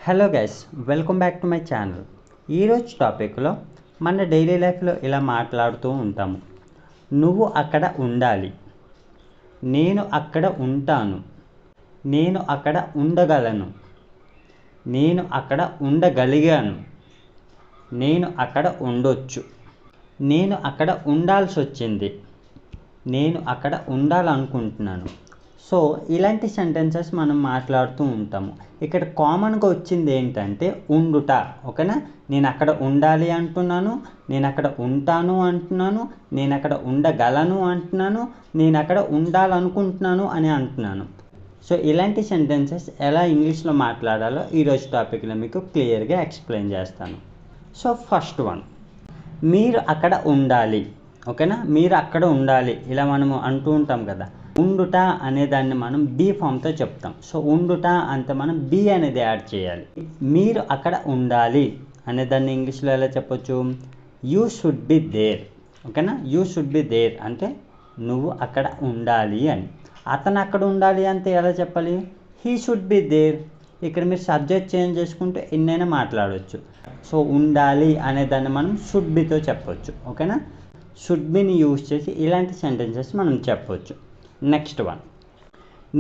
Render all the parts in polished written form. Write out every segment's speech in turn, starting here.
Hello guys, welcome back to my channel. ఈరోజు టాపిక్లో మన డైలీ లైఫ్లో ఇలా మాట్లాడుతూ ఉంటాము. నువ్వు అక్కడ ఉండాలి, నేను అక్కడ ఉంటాను, నేను అక్కడ ఉండగలను, నేను అక్కడ ఉండగలిగాను, నేను అక్కడ ఉండొచ్చు, నేను అక్కడ ఉండాల్సి వచ్చింది, నేను అక్కడ ఉండాలనుకుంటున్నాను. సో ఇలాంటి సెంటెన్సెస్ మనం మాట్లాడుతూ ఉంటాము. ఇక్కడ కామన్గా వచ్చింది ఏంటంటే ఉండుట. ఓకేనా, నేను అక్కడ ఉండాలి అంటున్నాను, నేను అక్కడ ఉంటాను అంటున్నాను, నేను అక్కడ ఉండగలను అంటున్నాను, నేను అక్కడ ఉండాలనుకుంటున్నాను అని అంటున్నాను. సో ఇలాంటి సెంటెన్సెస్ ఎలా ఇంగ్లీష్లో మాట్లాడాలో ఈరోజు టాపిక్లో మీకు క్లియర్గా ఎక్స్ప్లెయిన్ చేస్తాను. సో ఫస్ట్ వన్, మీరు అక్కడ ఉండాలి. ఓకేనా, మీరు అక్కడ ఉండాలి ఇలా మనము అంటూ ఉంటాం కదా. ఉండుట అనే దాన్ని మనం బీ ఫామ్తో చెప్తాం. సో ఉండుట అంటే మనం బీ అనేది యాడ్ చేయాలి. మీరు అక్కడ ఉండాలి అనే దాన్ని ఇంగ్లీష్లో ఎలా చెప్పొచ్చు? You should be there. ఓకేనా, యూ షుడ్ బి దేర్ అంటే నువ్వు అక్కడ ఉండాలి అని. అతను అక్కడ ఉండాలి అంటే ఎలా చెప్పాలి? He should be there. ఇక్కడ మీరు సబ్జెక్ట్ చేంజ్ చేసుకుంటే ఎన్నైనా మాట్లాడవచ్చు. సో ఉండాలి అనే దాన్ని మనం షుడ్ బితో చెప్పొచ్చు. ఓకేనా, షుడ్ బిని యూజ్ చేసి ఇలాంటి సెంటెన్సెస్ మనం చెప్పొచ్చు. నెక్స్ట్ వన్,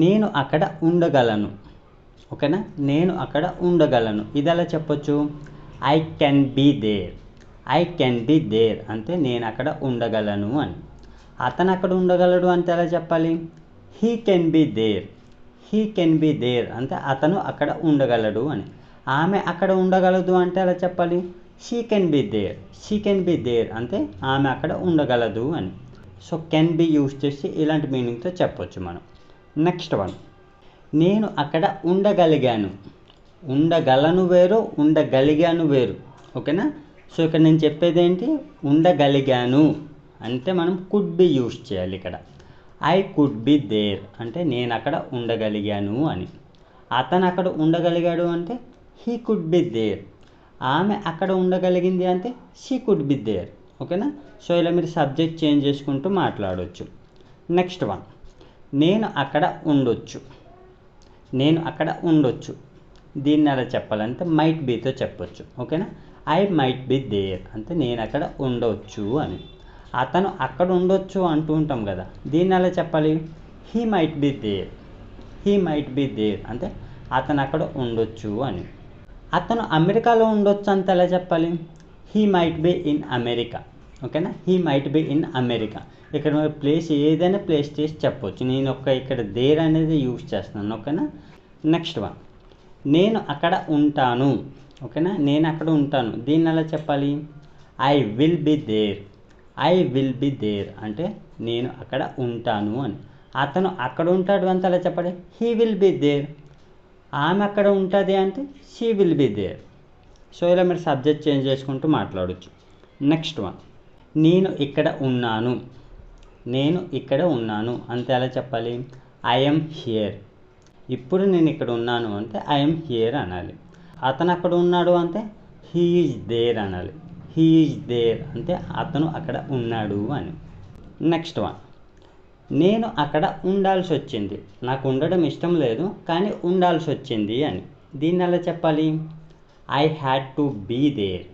నేను అక్కడ ఉండగలను. ఓకేనా, నేను అక్కడ ఉండగలను ఇది ఎలా చెప్పొచ్చు? I can be there. I can be there అంటే నేను అక్కడ ఉండగలను అని. అతను అక్కడ ఉండగలడు అంటే ఎలా చెప్పాలి? He can be there. He can be there అంటే అతను అక్కడ ఉండగలడు అని. ఆమె అక్కడ ఉండగలదు అంటే ఎలా చెప్పాలి? She can be there. She can be there అంటే ఆమె అక్కడ ఉండగలదు అని. సో కెన్ బీ యూజ్ చేసి ఇలాంటి మీనింగ్తో చెప్పొచ్చు మనం. నెక్స్ట్ వన్, నేను అక్కడ ఉండగలిగాను. ఉండగలను వేరు, ఉండగలిగాను వేరు. ఓకేనా, సో ఇక్కడ నేను చెప్పేది ఏంటి? ఉండగలిగాను అంటే మనం కుడ్ బి యూజ్ చేయాలి ఇక్కడ. ఐ కుడ్ బి దేర్ అంటే నేను అక్కడ ఉండగలిగాను అని. అతను అక్కడ ఉండగలిగాడు అంటే హీ కుడ్ బి దేర్. ఆమె అక్కడ ఉండగలిగింది అంటే షీ కుడ్ బి దేర్. ఓకేనా, సో ఇలా మీరు సబ్జెక్ట్ చేంజ్ చేసుకుంటూ మాట్లాడవచ్చు. నెక్స్ట్ వన్, నేను అక్కడ ఉండొచ్చు. నేను అక్కడ ఉండొచ్చు దీన్ని ఎలా చెప్పాలంటే మైట్ బీతో చెప్పొచ్చు. ఓకేనా, ఐ మైట్ బి దేర్ అంటే నేను అక్కడ ఉండొచ్చు అని. అతను అక్కడ ఉండొచ్చు అంటూ ఉంటాం కదా, దీన్ని ఎలా చెప్పాలి? He might be there. He might be there అంటే అతను అక్కడ ఉండొచ్చు అని. అతను అమెరికాలో ఉండొచ్చు అంత ఎలా చెప్పాలి? He might be in America. ఓకేనా, he might be in America. ఇక్కడ ప్లేస్ ఏదైనా ప్లేస్ చేసి చెప్పొచ్చు. నేను ఇక్కడ దేర్ అనేది యూజ్ చేస్తున్నాను. ఓకేనా, నెక్స్ట్ వన్, నేను అక్కడ ఉంటాను. ఓకేనా, నేను అక్కడ ఉంటాను దీన్ని ఎలా చెప్పాలి? I will be there. I will be there అంటే నేను అక్కడ ఉంటాను అని. అతను అక్కడ ఉంటాడు అంటే ఎలా చెప్పాలి? He will be there. ఆమె అక్కడ ఉంటుంది అంటే she will be there. So ఇలా మీరు సబ్జెక్ట్ చేంజ్ చేసుకుంటూ మాట్లాడవచ్చు. నెక్స్ట్ వన్, నేను ఇక్కడ ఉన్నాను. నేను ఇక్కడ ఉన్నాను అంటే ఎలా చెప్పాలి? I'm here. ఇప్పుడు నేను ఇక్కడ ఉన్నాను అంటే ఐఎమ్ హియర్ అనాలి. అతను అక్కడ ఉన్నాడు అంటే హీ ఈజ్ దేర్ అనాలి. హీ ఈజ్ దేర్ అంటే అతను అక్కడ ఉన్నాడు అని. నెక్స్ట్ వన్, నేను అక్కడ ఉండాల్సి వచ్చింది. నాకు ఉండడం ఇష్టం లేదు కానీ ఉండాల్సి వచ్చింది అని. దీన్ని ఎలా చెప్పాలి? I had to be there.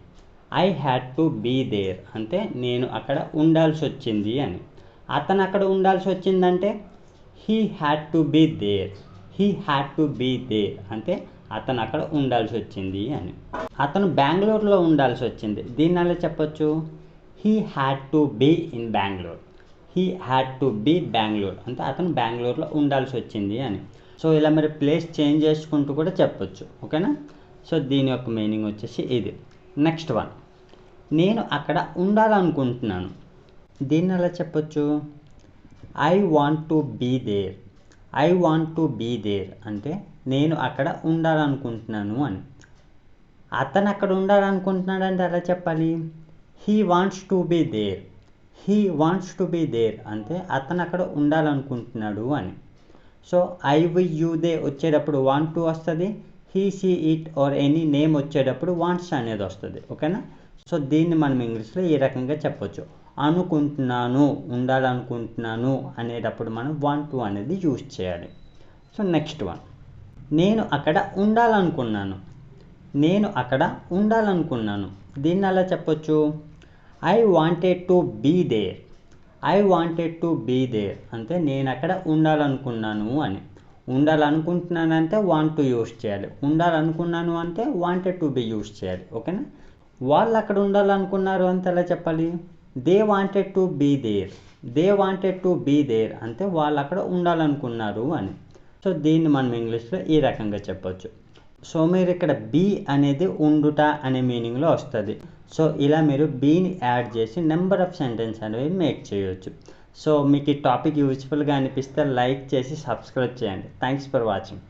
I had to be there అంటే నేను అక్కడ ఉండాల్సి వచ్చింది అని. అతను అక్కడ ఉండాల్సి వచ్చిందంటే he had to be there. He had to be there అంటే అతను అక్కడ ఉండాల్సి వచ్చింది అని. అతను బెంగళూరులో ఉండాల్సి వచ్చింది దీన్ని ఎలా చెప్పొచ్చు? He had to be in Bengaluru. He had to be Bengaluru అంటే అతను బెంగళూరులో ఉండాల్సి వచ్చింది అని. సో ఇలా మీరు ప్లేస్ చేంజ్ చేసుకుంటూ కూడా చెప్పొచ్చు. ఓకేనా, సో దీని యొక్క మీనింగ్ వచ్చేసి ఇది. నెక్స్ట్ వన్, నేను అక్కడ ఉండాలనుకుంటున్నాను దీన్ని ఎలా చెప్పొచ్చు? I want to be there. I want to be there అంటే నేను అక్కడ ఉండాలనుకుంటున్నాను అని. అతను అక్కడ ఉండాలనుకుంటున్నాడు అంటే ఎలా చెప్పాలి? He wants to be there. He wants to be there అంటే అతను అక్కడ ఉండాలనుకుంటున్నాడు అని. So I we you they వచ్చేటప్పుడు వాంట్ టు వస్తుంది. He she it or any name వచ్చేటప్పుడు వాంట్స్ అనేది వస్తుంది. ఓకేనా, సో దీన్ని మనం ఇంగ్లీష్లో ఈ రకంగా చెప్పొచ్చు. అనుకుంటున్నాను, ఉండాలనుకుంటున్నాను అనేటప్పుడు మనం వాంట్ టు అనేది యూజ్ చేయాలి. సో నెక్స్ట్ వన్, నేను అక్కడ ఉండాలనుకున్నాను. నేను అక్కడ ఉండాలనుకున్నాను. దీన్ని ఎలా చెప్పొచ్చు? I wanted to be there. I wanted to be there అంటే నేను అక్కడ ఉండాలనుకున్నాను అని. ఉండాలనుకుంటున్నానంటే వాంట్ టు యూస్ చేయాలి. ఉండాలనుకున్నాను అంటే వాంటెడ్ టు బీ యూస్ చేయాలి. ఓకేనా? వాళ్ళు అక్కడ ఉండాలనుకున్నారు అంటే ఎలా చెప్పాలి? They wanted to be there. They wanted to be there అంటే వాళ్ళు అక్కడ ఉండాలనుకున్నారు అని. సో దీన్ని మనం ఇంగ్లీష్లో ఈ రకంగా చెప్పొచ్చు. సో మీరు ఇక్కడ బీ అనేది ఉండుట అనే మీనింగ్లో వస్తుంది. సో ఇలా మీరు బీని యాడ్ చేసి నెంబర్ ఆఫ్ సెంటెన్స్ అనేవి మేక్ చేయొచ్చు. సో మీకు ఈ టాపిక్ యూజ్ఫుల్గా అనిపిస్తే లైక్ చేసి సబ్స్క్రైబ్ చేయండి. Thanks for watching.